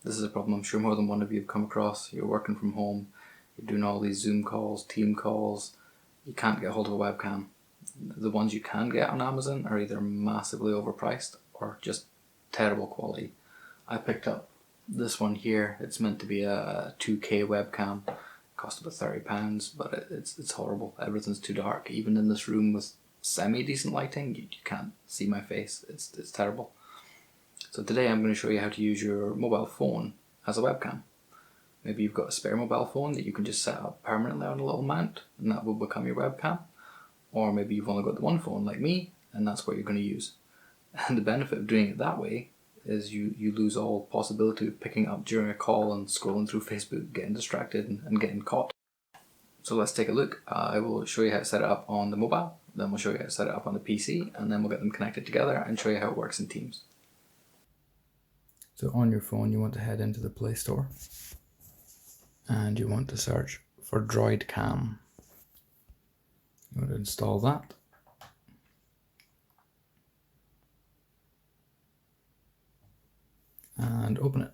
This is a problem I'm sure more than one of you have come across. You're working from home, you're doing all these Zoom calls, team calls, you can't get hold of a webcam. The ones you can get on Amazon are either massively overpriced or just terrible quality. I picked up this one here. It's meant to be a 2K webcam. It cost about £30, but it's horrible. Everything's too dark. Even in this room with semi-decent lighting, you can't see my face. It's terrible. So today I'm going to show you how to use your mobile phone as a webcam. Maybe you've got a spare mobile phone that you can just set up permanently on a little mount and that will become your webcam. Or maybe you've only got the one phone like me and that's what you're going to use. And the benefit of doing it that way is you lose all possibility of picking up during a call and scrolling through Facebook, getting distracted and getting caught. So let's take a look. I will show you how to set it up on the mobile, then we'll show you how to set it up on the PC, and then we'll get them connected together and show you how it works in Teams. So on your phone you want to head into the Play Store and you want to search for Droidcam. You want to install that. And open it.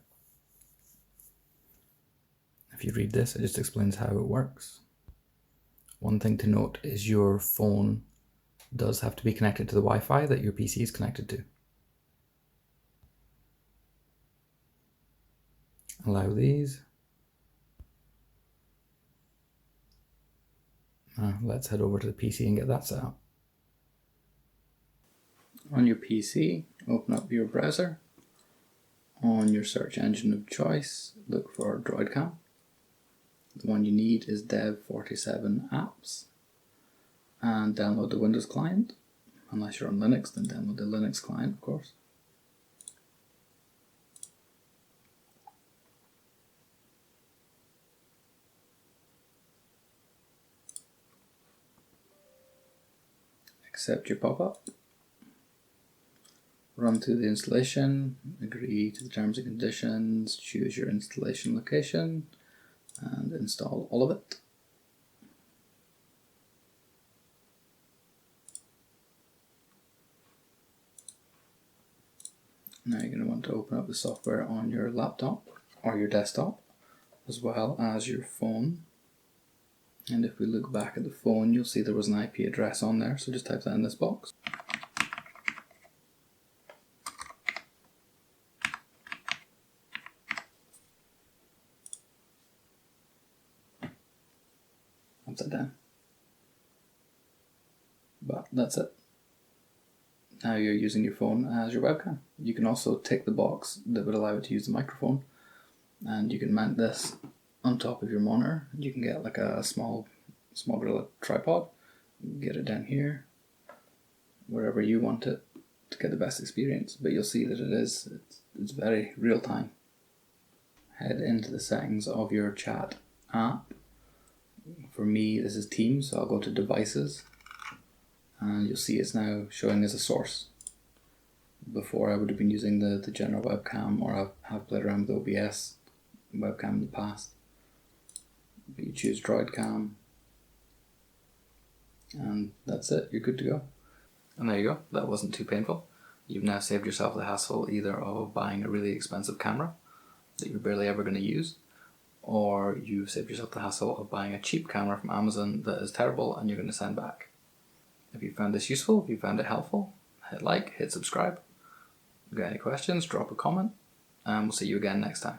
If you read this, it just explains how it works. One thing to note is your phone does have to be connected to the Wi-Fi that your PC is connected to. Allow these. Let's head over to the PC and get that set up. On your PC, open up your browser. On your search engine of choice, look for Droidcam. The one you need is Dev47 apps. And download the Windows client. Unless you're on Linux, then download the Linux client, of course. Accept your pop-up. Run through the installation, agree to the terms and conditions, choose your installation location, and install all of it. Now you're going to want to open up the software on your laptop or your desktop, as well as your phone. And if we look back at the phone, you'll see there was an IP address on there, so just type that in this box. Upside down. But that's it. Now you're using your phone as your webcam. You can also tick the box that would allow it to use the microphone, and you can mount this on top of your monitor. You can get like a small gorilla tripod, get it down here, wherever you want it to get the best experience. But you'll see that it's very real time. Head into the settings of your chat app. For me, this is Teams, so I'll go to Devices, and you'll see it's now showing as a source. Before I would have been using the general webcam, or have played around with OBS webcam in the past. But you choose Droidcam, and that's it, you're good to go. And there you go, that wasn't too painful. You've now saved yourself the hassle either of buying a really expensive camera that you're barely ever going to use, or you've saved yourself the hassle of buying a cheap camera from Amazon that is terrible and you're going to send back. If you found this useful, if you found it helpful, hit like, hit subscribe. If you've got any questions, drop a comment, and we'll see you again next time.